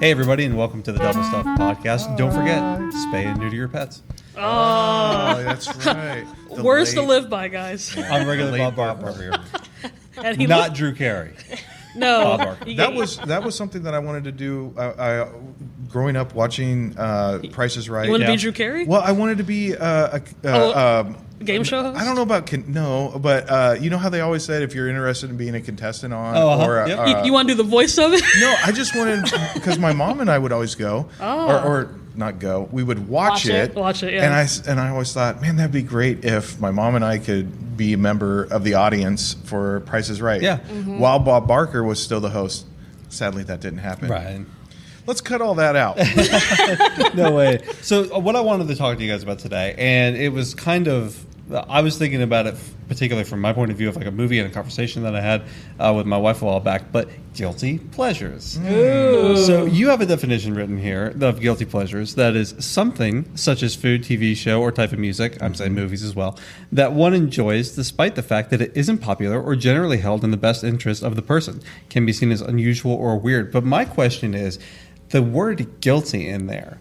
Hey, everybody, and welcome to the Double Stuff Podcast. Don't forget, spay and neuter your pets. Oh, that's right. Words to live by, guys. I'm regular Bob Barker here. And he Not Drew Carey. No. Bob Barker. That was something that I wanted to do. Growing up watching Price is Right. You want to be Drew Carey? Well, I wanted to be a game show host? I don't know about but you know how they always said if you're interested in being a contestant on You want to do the voice of it? No, I just wanted because my mom and I would always go or not go. We would watch it. Watch it, yeah. And I always thought, man, that'd be great if my mom and I could be a member of the audience for Price is Right. Yeah. Mm-hmm. While Bob Barker was still the host. Sadly, that didn't happen. Right. Let's cut all that out. No way. So what I wanted to talk to you guys about today, and it was kind of, I was thinking about it particularly from my point of view of like a movie and a conversation that I had with my wife a while back, but guilty pleasures. Ooh. So you have a definition written here of guilty pleasures that is something such as food, TV show, or type of music, I'm saying movies as well, that one enjoys despite the fact that it isn't popular or generally held in the best interest of the person. Can be seen as unusual or weird. But my question is, the word guilty in there,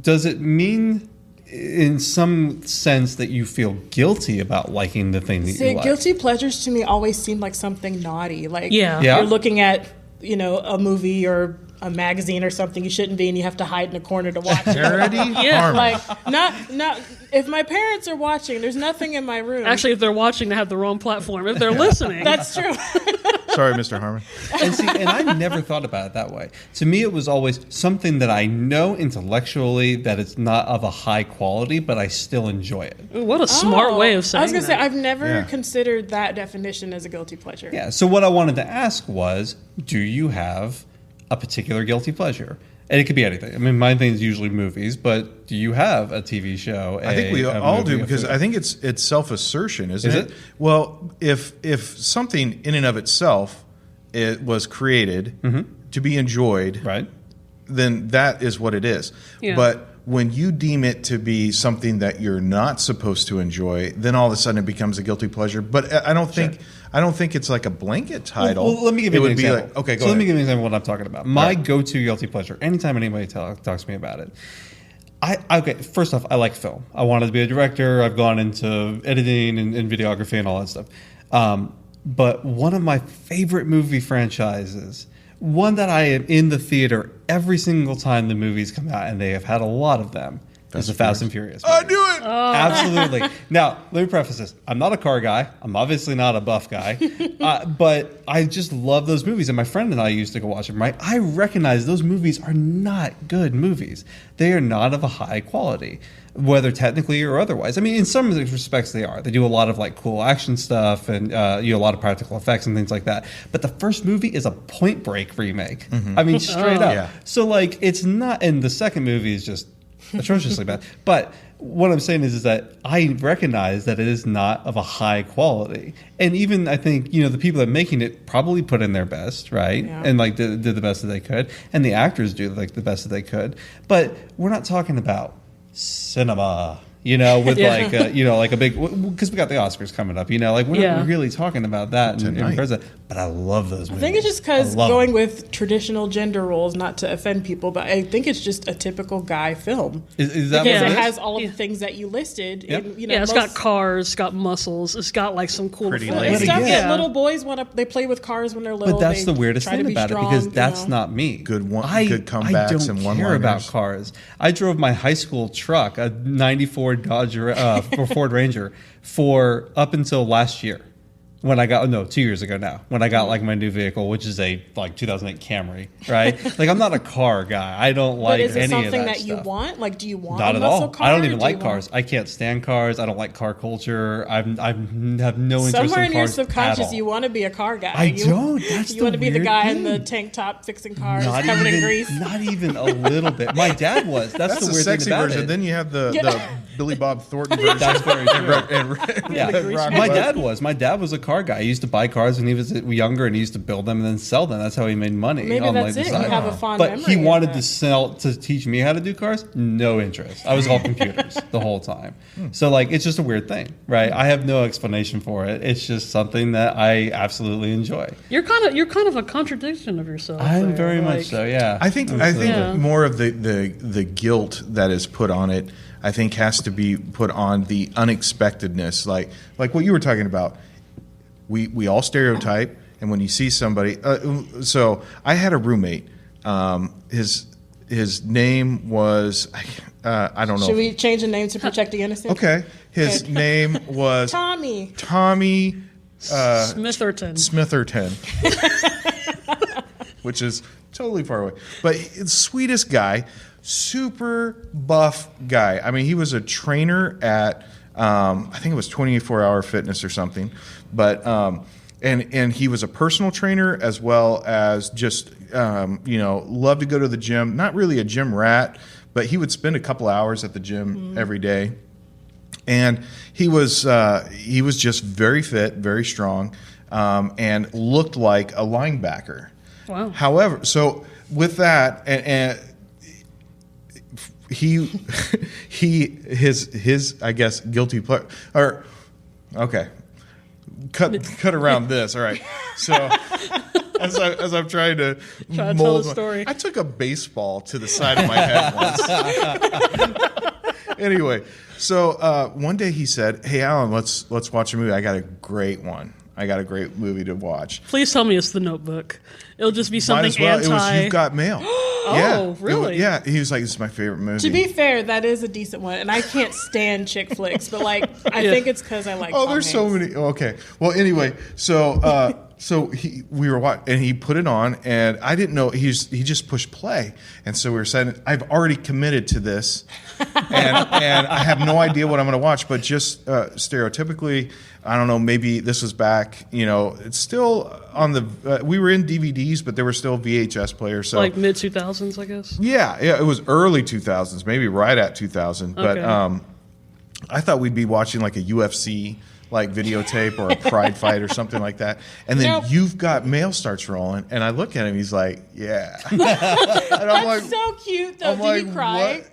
does it mean in some sense that you feel guilty about liking the thing that you like? Guilty pleasures to me always seem like something naughty. Like Yeah. you're looking at, a movie or a magazine or something you shouldn't be, and you have to hide in a corner to watch it. Charity? Yeah. Harm. Like not if my parents are watching, there's nothing in my room. Actually, if they're watching, they have the wrong platform. If they're listening. That's true. Sorry, Mr. Harmon. And I never thought about it that way. To me, it was always something that I know intellectually that it's not of a high quality, but I still enjoy it. Ooh, what a smart way of saying I was gonna say that. I've never Yeah. considered that definition as a guilty pleasure. Yeah. So what I wanted to ask was, do you have a particular guilty pleasure? And it could be anything. I mean, my thing is usually movies, but do you have a TV show? I think we all movie, do because I think it's self-assertion, isn't Is it? it? Well, if something in and of itself it was created to be enjoyed, Right. then that is what it is. Yeah. But when you deem it to be something that you're not supposed to enjoy, then all of a sudden it becomes a guilty pleasure. But I don't think it's like a blanket title. Well, let me give you an example. Like, okay, go Let ahead. me give you an example of what I'm talking about. My Right. go-to guilty pleasure, anytime anybody talks to me about it, okay, first off, I like film. I wanted to be a director. I've gone into editing and videography and all that stuff. But one of my favorite movie franchises, one that I am in the theater every single time the movies come out, and they have had a lot of them, is the Fast and Furious I movies. knew it. Absolutely. Now, let me preface this. I'm not a car guy. I'm obviously not a buff guy. But I just love those movies. And my friend and I used to go watch them, right? I recognize those movies are not good movies. They are not of a high quality, whether technically or otherwise. I mean, in some respects they are. They do a lot of like cool action stuff and a lot of practical effects and things like that. But the first movie is a Point Break remake. I mean, straight up. Yeah. So like it's not, and the second movie is just atrociously bad. But what I'm saying is that I recognize that it is not of a high quality. And even I think, the people that are making it probably put in their best, right? Yeah. And like did the best that they could. And the actors do like the best that they could. But we're not talking about cinema, with Yeah. like a big, because we got the Oscars coming up, like we're Yeah. not really talking about that in Tonight. regards to that. But I love those movies. I think it's just because I love going them. with traditional gender roles, not to offend people, but I think it's just a typical guy film. Is that Because what it it is? has all of Yeah. the things that you listed. Yep. And, Yeah, it's got cars, it's got muscles, it's got like some cool Pretty effects. ladies. It's stuff Yeah. that little boys they play with cars when they're little. But that's They the weirdest try to thing be about strong, it because that's you know. not me. Good I comebacks don't and care one-liners. about cars. I drove my high school truck, a '94 Dodge Ford Ranger, for up until last year. When I got 2 years ago now, when I got like my new vehicle, which is a like 2008 Camry, right? Like I'm not a car guy. I don't like But is it any of something that that you stuff. want? Like, do you want Not a at muscle all. car? I don't even or do like you cars. I can't stand cars. I don't like car culture. I have no interest Somewhere in in your cars at subconscious, all. you want to be a car guy. I don't. That's you the want to be the weird guy in the thing. tank top fixing cars, Not covered even, in grease. Not even a little bit. My dad was. That's That's the the weird sexy thing about version. it. Then you have the Billy Bob Thornton version. That's very true. Rock My Bud. dad was. My dad was a car guy. He used to buy cars when he was younger, and he used to build them and then sell them. That's how he made money. Maybe on that's the it. You side. have a fond But memory he of wanted that. to teach me how to do cars. No interest. I was all computers the whole time. So like, it's just a weird thing, right? I have no explanation for it. It's just something that I absolutely enjoy. You're kind of a contradiction of yourself. I'm there. very Like, much so. Yeah. I think Yeah. more of the guilt that is put on it, I think, has to be put on the unexpectedness, like what you were talking about. We all stereotype, and when you see somebody, so I had a roommate. His name was I don't know. Should we change the name to protect the innocent? Okay, his name was Tommy. Smitherton. Smitherton, which is totally far away. But the sweetest guy, super buff guy. I mean, he was a trainer at, I think it was 24-hour fitness or something. But, and he was a personal trainer as well as just, loved to go to the gym. Not really a gym rat, but he would spend a couple hours at the gym every day. And he was just very fit, very strong, and looked like a linebacker. Wow. However, so with that, and his I guess guilty pleasure, or okay, cut around this. All right, so. As I'm trying to Try to mold tell the story. I took a baseball to the side of my head once. Anyway, so one day he said, "Hey, Alan, let's watch a movie. I got a great one. I got a great movie to watch." Please tell me it's The Notebook. It'll just be Might something as well. anti. It was You've Got Mail. Oh, really? Yeah. He was like, "This is my favorite movie." To be fair, that is a decent one, and I can't stand chick flicks, but like I Yeah. think it's because I like. Oh, Tom there's so Hanks. many. Okay. Well, anyway, so we were watching, and he put it on, and I didn't know he just pushed play, and so we were saying, I've already committed to this, and I have no idea what I'm going to watch, but just stereotypically, I don't know, maybe this was back, it's still on the. We were in DVDs, but there were still VHS players, so Like mid 2000s, I guess. yeah, it was early 2000s, maybe right at 2000, but Okay. I thought we'd be watching like a UFC like videotape or a pride fight or something like that. And then Nope. You've Got Mail starts rolling, and I look at him, he's like, yeah. And I'm That's so cute, though. I'm Did like, you cry? what?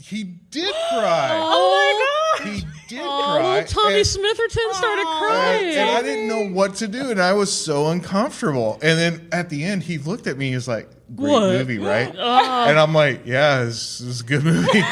He did cry. Oh my god! He did Oh, cry. Tommy And- Smitherton started crying. and I didn't know what to do, and I was so uncomfortable. And then at the end, he looked at me. He was like, "Great What? movie, right?" And I'm like, "Yeah, this is a good movie.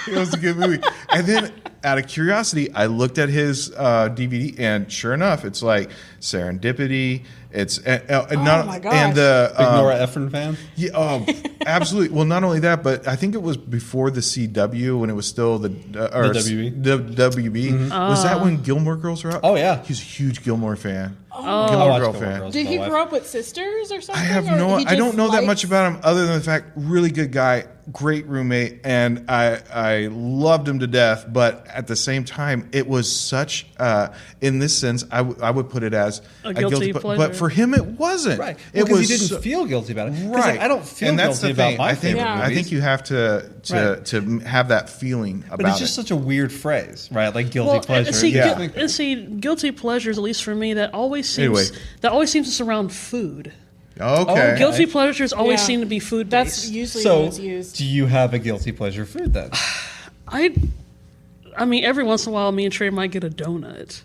It was a good movie." And then, out of curiosity, I looked at his DVD, and sure enough, it's like Serendipity. It's not my gosh. and the Big Nora Ephron fan. yeah, absolutely. Well, not only that, but I think it was before the CW when it was still the WB. The WB. Was that when Gilmore Girls were out? Oh, yeah. He's a huge Gilmore fan. I Gilmore watched Girl Gilmore fan. Girls Did with he my wife. grow up with sisters or something? I have or no. he I don't just know that much likes- about him, other than the fact, really good guy, great roommate, and I loved him to death. But at the same time, it was such. In this sense, I would put it as A guilty pleasure. But for him, it wasn't. Right. It Because was he didn't so- feel guilty about it. 'Cause, right. like, I don't feel and that's guilty the thing. about my I think favorite Yeah. I think you have to Right. to have that feeling about But it's just it. such a weird phrase, right? Like guilty Well, pleasure. and see, Yeah. guilty pleasures, at least for me, that always seems Anyway. to surround food. Okay. Guilty pleasures always Yeah. seem to be food That's based. usually So, when it's used. do you have a guilty pleasure food then? I mean, every once in a while, me and Trey might get a donut.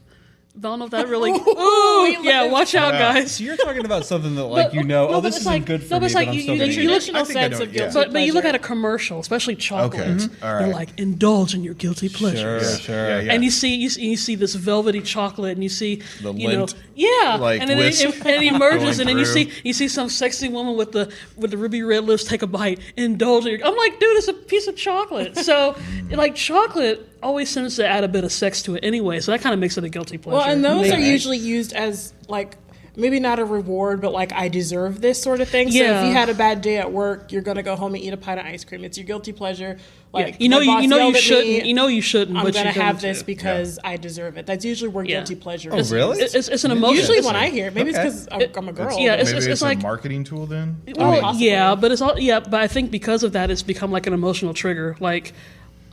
But I don't know if that really. Ooh, Yeah, watch out, Yeah. guys. So you're talking about something that, like, No, but this it's isn't like- good for no, but me, it's but like I'm you- still you- going to you eat look- it. Traditional I think I sense know- of yeah. guilty But you look pleasure. at a commercial, especially chocolate. Okay. All They're right. like, indulge in your guilty pleasures. Sure. Yeah, yeah. And you see this velvety chocolate, and you see The you know, lint, yeah, like, and then wisp it emerges, going and then you through. see some sexy woman with the ruby red lips take a bite, indulge in your. I'm like, dude, it's a piece of chocolate. So like chocolate always seems to add a bit of sex to it anyway, so that kind of makes it a guilty pleasure. Well, and those are Maybe. usually used as like maybe not a reward, but like I deserve this sort of thing. So Yeah. if you had a bad day at work, you're gonna go home and eat a pint of ice cream. It's your guilty pleasure. Like Yeah. You know my boss you yelled at shouldn't. me, You know you shouldn't. I'm but gonna you're have going this to. because I deserve it. That's usually where Yeah. guilty pleasure Oh, is. really? It's an emotion. Usually It's- when I hear it, maybe Okay. it's because I'm a girl. yeah, but- Maybe it's like a marketing tool then. Well, possibly. yeah, but it's all but I think because of that, it's become like an emotional trigger. Like,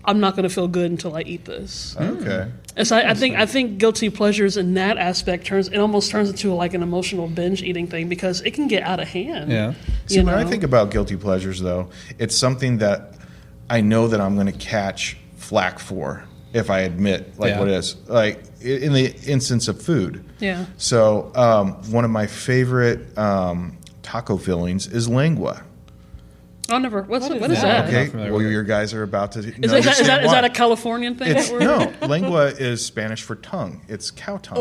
I'm not going to feel good until I eat this. Okay. And so I think guilty pleasures in that aspect almost turns into like an emotional binge eating thing because it can get out of hand. Yeah. See, when I think about guilty pleasures, though, it's something that I know that I'm going to catch flack for if I admit what it is. Like in the instance of food. Yeah. So one of my favorite taco fillings is lengua. I never. What is that? that? Okay. Well, your guys are about to. Is that a Californian thing? No, lengua is Spanish for tongue. It's cow tongue.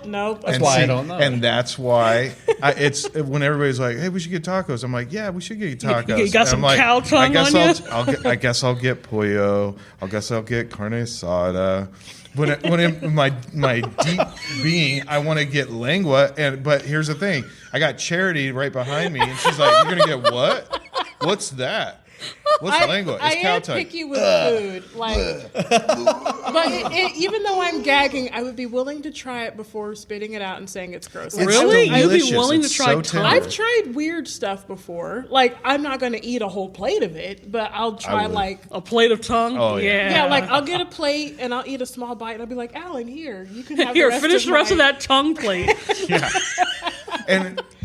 No. That's why I don't know. And that's why it's when everybody's like, "Hey, we should get tacos." I'm like, "Yeah, we should get tacos." You got some cow tongue on you? I guess I'll get pollo. I guess I'll get carne asada. When in my deep being, I want to get lengua, but here's the thing: I got Charity right behind me, and she's like, "You're gonna get what? What's that? What's lengua? It's cow tongue." I am picky with food, but even though I'm gagging, I would be willing to try it before spitting it out and saying it's gross. Really? So You'd be delicious. willing to It's try so tongue? tender. I've tried weird stuff before. Like, I'm not going to eat a whole plate of it, but I'll try would. A plate of tongue? Oh, yeah. Yeah, like I'll get a plate and I'll eat a small bite and I'll be like, Alan, here, you can have Here, the rest finish of the rest of my-" that tongue plate. Yeah.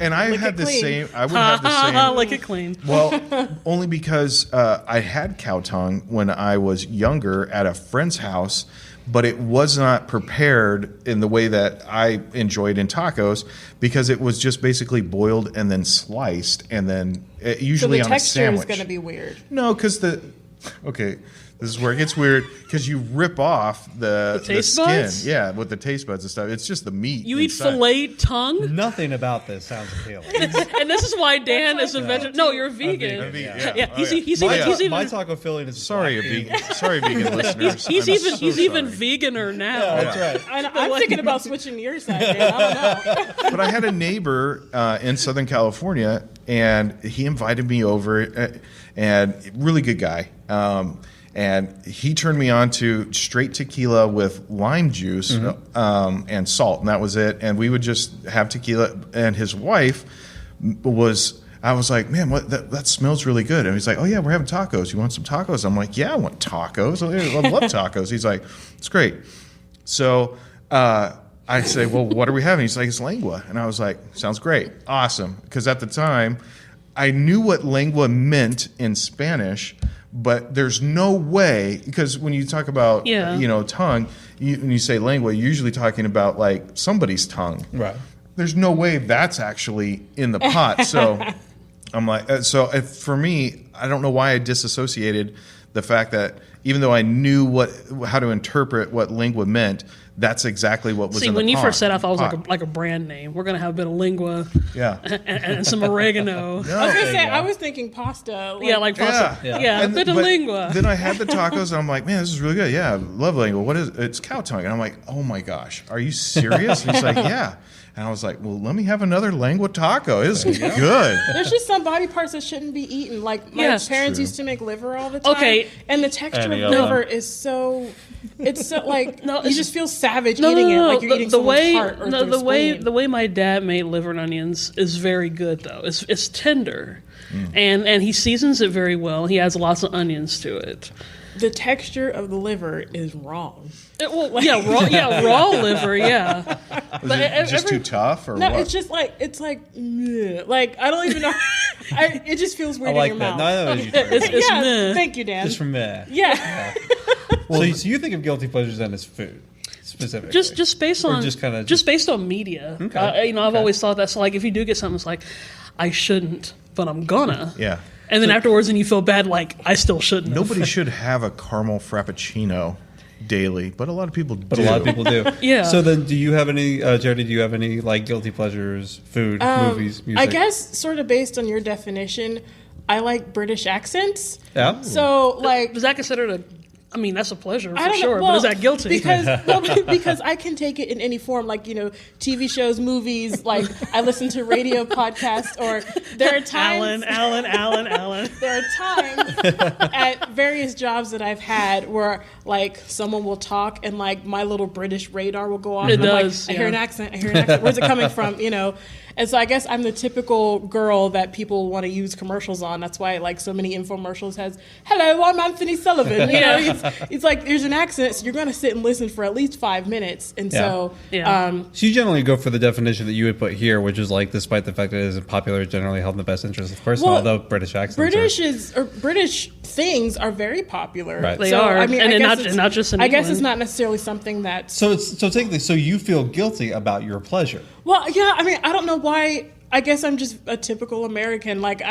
And I Lick had it the clean. same. I would have the same. Lick it clean. Well, only because I had cow tongue when I was younger at a friend's house, but it was not prepared in the way that I enjoyed in tacos because it was just basically boiled and then sliced and then usually So the on a texture sandwich. is going to be weird. No, because this is where it gets weird because you rip off the taste skin. buds? Yeah, with the taste buds and stuff. It's just the meat. You eat inside. filleted tongue? Nothing about this sounds appealing. And this is why Dan is a vegetarian. No, you're a vegan. I'm vegan, Yeah, yeah. he's Oh, yeah. he's My- even he's My even taco filling is Sorry, black bean. vegan listeners. he's I'm even so he's even sorry. veganer now. That's right. I'm thinking about switching to your side, man. I don't know. But I had a neighbor in Southern California, and he invited me over, and really good guy. And he turned me on to straight tequila with lime juice and salt, and that was it. And we would just have tequila. And his wife I was like, man, that smells really good. And he's like, oh, yeah, we're having tacos. You want some tacos? I'm like, yeah, I want tacos. I love tacos. He's like, it's great. So I say, well, what are we having? He's like, it's lengua. And I was like, sounds great. Awesome. Because at the time, I knew what lengua meant in Spanish, but there's no way, because when you talk about, tongue, when you say lengua, you're usually talking about like somebody's tongue. Right. There's no way that's actually in the pot. So I'm like, for me, I don't know why I disassociated the fact that even though I knew how to interpret what lengua meant, that's exactly what was in the pot. See, when you first said, I thought it was like a brand name. We're gonna have a bit of lingua, and some oregano. I was gonna say, I was thinking pasta. Like pasta. Yeah, a bit of lingua. Then I had the tacos, and I'm like, man, this is really good. Yeah, I love lingua. What is it? It's cow tongue. And I'm like, oh my gosh, are you serious? And he's like, yeah. And I was like, well, let me have another lengua taco. It's good. There's just some body parts that shouldn't be eaten. Like my parents used to make liver all the time. Okay. And the texture of liver is so. It's so like you just feel savage eating it, like you're eating someone's heart or the way my dad made liver and onions is very good though. It's tender, and he seasons it very well. He adds lots of onions to it. The texture of the liver is wrong. Raw liver, yeah. Is it just too tough, or no? what? It's just like meh. Like I don't even know. It just feels weird I like in your that. mouth. No, I know what you're talking about. It's yeah, meh. thank you, Dan. Just from there. Yeah. So you think of guilty pleasures then as food specifically? Just based on just based on media. Okay. I've always thought that. So like if you do get something, it's like I shouldn't, but I'm gonna. Yeah. And then afterwards, and you feel bad, like I still shouldn't. Nobody should have a caramel frappuccino daily, but a lot of people do. But a lot of people do. Yeah. So then, do you have any, Jody? Do you have any like guilty pleasures, food, movies, music? I guess sort of based on your definition, I like British accents. Yeah. So like. Is that considered a? I mean, that's a pleasure for I don't sure, know. Well, but is that guilty? Because I can take it in any form, like TV shows, movies. Like I listen to radio podcasts, or there are times. Alan. There are times at various jobs that I've had where like someone will talk and like my little British radar will go off. It and I'm does. like, I hear an accent. Where's it coming from? And so I guess I'm the typical girl that people want to use commercials on. That's why like so many infomercials has, "Hello, I'm Anthony Sullivan." it's like there's an accent, so you're going to sit and listen for at least 5 minutes, and so Yeah. So you generally go for the definition that you would put here, which is like, despite the fact that it isn't popular, generally held in the best interest of the person, although British accents British things are very popular. Right. They So, are. I mean, And I not- guess and not just in I guess it's England. not necessarily something that. So technically, so you feel guilty about your pleasure. Well, yeah. I mean, I don't know why. I guess I'm just a typical American. Like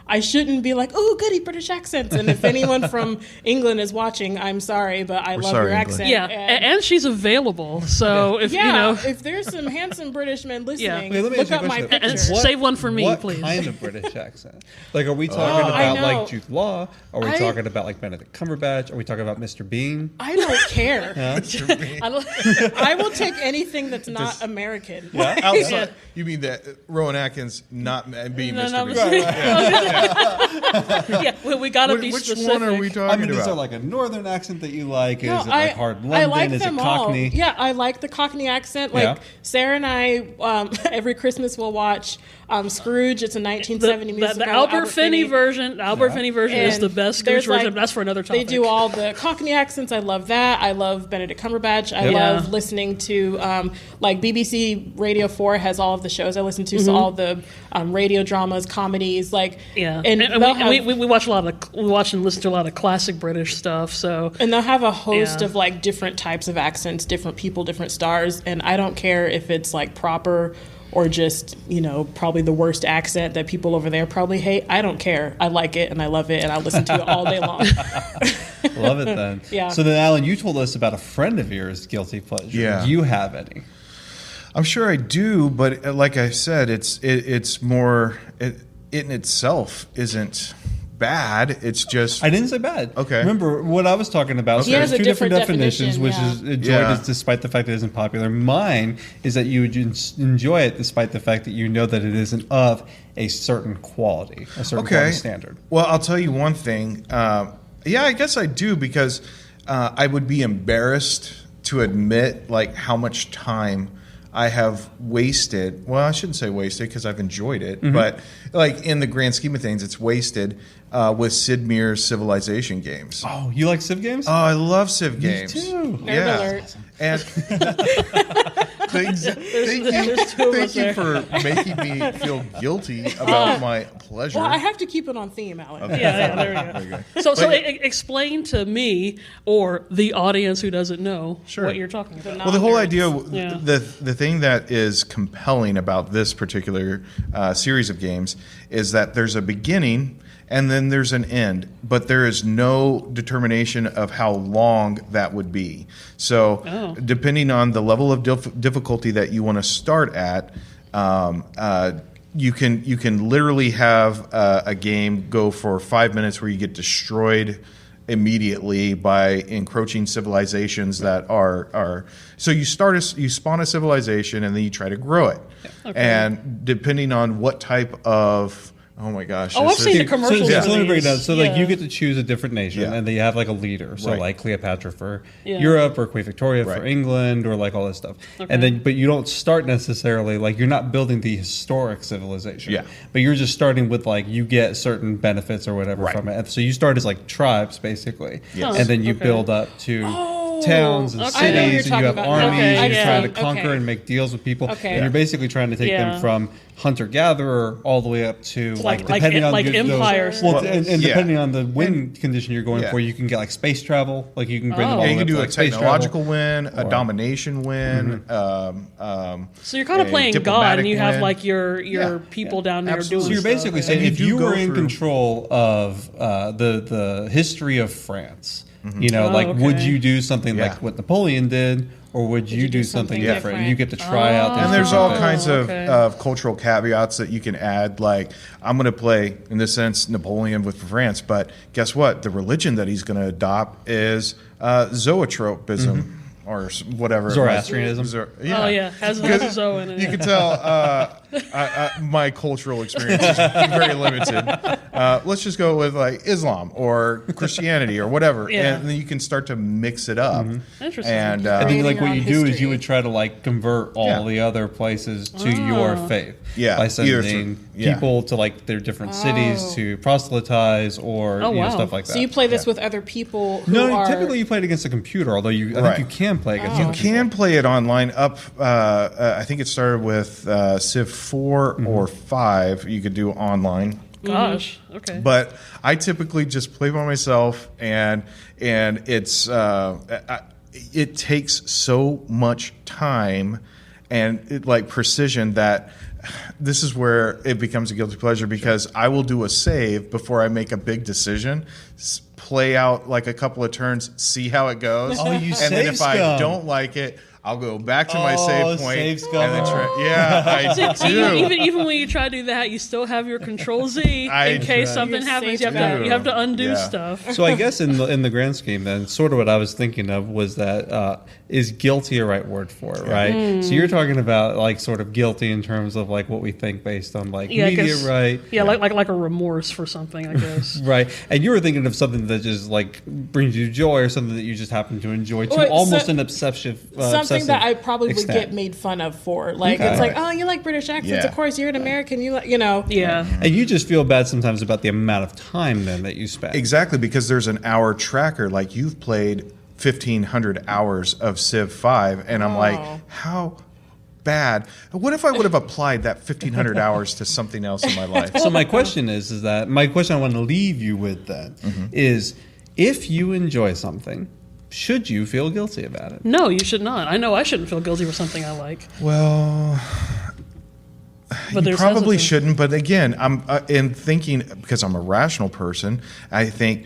I shouldn't be like, oh, goody British accents. And if anyone from England is watching, I'm sorry, but I love sorry, your England. accent. Yeah, and she's available. So if if there's some handsome British men listening, Wait, let me look ask you a up my question. picture. And save one for me, what please. kind of British accent? Like, are we talking I about know. like Jude Law? Are we talking about like Benedict Cumberbatch? Are we talking about Mr. Bean? I don't care. I don't- I will take anything that's not American. Outside, you mean that Rowan Atkins not being No, Mr. no, Bean? yeah, we got to be Which specific. one are we talking I mean, is about? there like a northern accent that you like? No, Is it like hard London? I like is them it Cockney? all. Yeah, I like the Cockney accent. Like Yeah. Sarah and I, every Christmas we'll watch Scrooge. It's a 1970 musical. the Albert Finney version. The Albert Finney version is And the best there's, Scrooge version. like, But that's for another They topic. do all the Cockney accents. I love that. I love Benedict Cumberbatch. I Yep. love Yeah. listening to like BBC Radio 4 has all of the shows I listen to. So all the radio dramas, comedies, like Yeah, and, and they'll we, have, we watch a lot of we watch and listen to a lot of classic British stuff. So and they'll have a host Yeah. of like different types of accents, different people, different stars, and I don't care if it's like proper or just, probably the worst accent that people over there probably hate. I don't care. I like it and I love it and I listen to it all day long. Love it then. Yeah. So then, Alan, you told us about a friend of yours' guilty pleasure. Yeah. Do you have any? I'm sure I do, but like I said, it's more it in itself isn't bad. It's just I didn't say bad. Okay. Remember what I was talking about? He So has there's a two different different definitions, which definition, is enjoyed Yeah. despite the fact that it isn't popular. Mine is that you would enjoy it despite the fact that you know that it isn't of a certain quality, a certain quality standard. Well, I'll tell you one thing. Yeah, I guess I do because I would be embarrassed to admit like how much time I have wasted. Well, I shouldn't say wasted because I've enjoyed it, but like in the grand scheme of things, it's wasted with Sid Meier's Civilization games. Oh, you like Civ games? Oh, I love Civ games. too. Nerd alert. And thank you for making me feel guilty about my pleasure. Well, I have to keep it on theme, Alan. yeah, there we go. So explain to me or the audience who doesn't know what you're talking about. Well, the whole idea, Yeah. the thing that is compelling about this particular series of games is that there's a beginning and then there's an end, but there is no determination of how long that would be. So, depending on the level of difficulty that you want to start at, you can literally have a game go for 5 minutes where you get destroyed immediately by encroaching civilizations that are so you spawn a civilization and then you try to grow it, and depending on what type of oh my gosh Oh, I've seen the commercials. So for let me break it down. these. So like Yeah. you get to choose a different nation, Yeah. and then you have like a leader. So Right. like Cleopatra for Yeah. Europe, or Queen Victoria for Right. England, or like all this stuff. And then, but you don't start necessarily like you're not building the historic civilization. Yeah. But you're just starting with like you get certain benefits or whatever Right. from it. And so you start as like tribes basically, Yes. and then you Okay. build up to. Towns and okay. I know what you're cities, and you have talking about. armies. Okay, You're yeah. trying to conquer Okay. and make deals with people. Okay. And you're basically trying to take Yeah. them from hunter-gatherer all the way up to Like depending on like those- empire. well, symbols. and Yeah. depending on the wind condition you're going Yeah. for, you can get like space travel. Like you can bring them Oh. all Yeah, you the way can up do to, a like, space technological travel. win, a Or- domination win. So you're kind of a playing God, diplomatic and you have win. like your Yeah. people down there Absolutely. So you're doing basically stuff. saying And if you you do were go in through- control of the history of France, you know, Oh, like would okay. you do something Yeah. like what Napoleon did, or would you do something different? different? You get to try out. these And there's different all things. kinds okay. of cultural caveats that you can add. Like, I'm going to play, in this sense, Napoleon with France, but guess what? The religion that he's going to adopt is zoetropism or whatever. Zoroastrianism. Oh yeah, has a Zoe in it. You can tell my cultural experience is very limited. let's just go with like Islam or Christianity or whatever, Yeah. and then you can start to mix it up. Interesting. And I think like Creating what your you own do is history. you would try to like convert all Yeah. the other places to your faith. Yeah, By either sending through- yeah. people to like their different cities to proselytize or Oh, wow. stuff like that. So you play this with other people who no, are... typically you play it against a computer, although I Right. think you can play against You other can play it online up. I think it started with Civ 4 or 5. You could do online. Gosh. Okay. But I typically just play by myself, and it's it takes so much time and like precision that this is where it becomes a guilty pleasure, because I will do a save before I make a big decision. Play out like a couple of turns, see how it goes, Oh, you and then save if I scum. don't like it, I'll go back to my Oh, save point save scum. and then try. Yeah, I So do. even when you try to do that, you still have your Control Z I in case do. something Your happens. save You have to undo Yeah. stuff. So I guess in the grand scheme, then, sort of what I was thinking of was that is guilty a right word for it, right? So you're talking about like sort of guilty in terms of like what we think based on like Yeah, I media, guess- right? Yeah, like a remorse for something, I guess. Right, and you were thinking of something that just like brings you joy, or something that you just happen to enjoy to Wait, almost so- an obsessive something that I probably would extent. get made fun of for. Like, Okay. it's like, oh, you like British accents. Yeah. Of course, you're an American. You like, Yeah. And you just feel bad sometimes about the amount of time then that you spend. Exactly, because there's an hour tracker. Like, you've played 1,500 hours of Civ 5, and I'm like, how bad? What if I would have applied that 1,500 hours to something else in my life? So my question is that my question I want to leave you with then is, if you enjoy something, should you feel guilty about it? No, you should not. I know I shouldn't feel guilty for something I like. Well, But you there's probably hesitant- shouldn't. But again, I'm in thinking, because I'm a rational person, I think,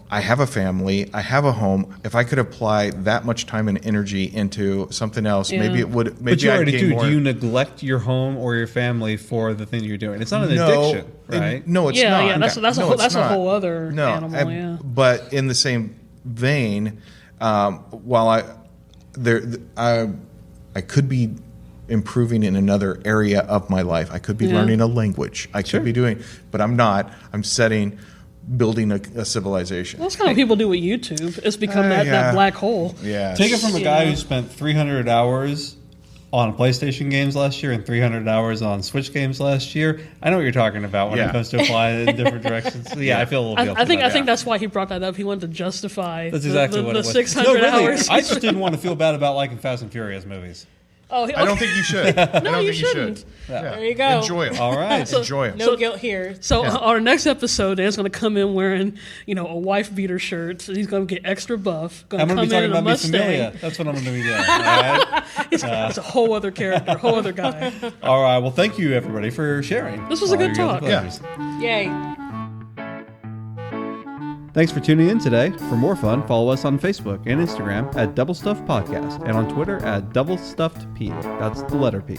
I have a family, I have a home. If I could apply that much time and energy into something else, Yeah. maybe it would. Maybe But you I'd already gain do. more. Do you neglect your home or your family for the thing you're doing? It's not an No, addiction, right? No, it's Yeah, not. yeah, that's a No, whole, it's that's a not. whole other No, animal. Yeah. But in the same vein, while I could be improving in another area of my life. I could be Yeah. learning a language. I could be doing, but I'm not. I'm building a civilization. Well, that's kind of what people do with YouTube. It's become that yeah. black hole. Yeah. Take it from a guy Yeah. who spent 300 hours on PlayStation games last year and 300 hours on Switch games last year. I know what you're talking about when Yeah. it comes to applying it in different directions. So, yeah, I feel a little guilty. I think about that. that's why he brought that up. He wanted to justify That's exactly what the it was. 600 No, really, hours. I just didn't want to feel bad about liking Fast and Furious movies. Oh, I don't think you should. I don't you think you shouldn't. should. There you go. Enjoy them. All right. Enjoy them. No guilt here. So our next episode, Dan's going to come in wearing, a wife beater shirt. So he's going to get extra buff. I'm going to come be talking in in a about Mi Familia. Mustang. That's what I'm going to be doing. All right. It's a whole other character, a whole other guy. All right. Well, thank you, everybody, for sharing. This was a all good your talk. guilty Yeah. pleasures. Yay. Thanks for tuning in today. For more fun, follow us on Facebook and Instagram at Double Stuffed Podcast and on Twitter at Double Stuffed P. That's the letter P.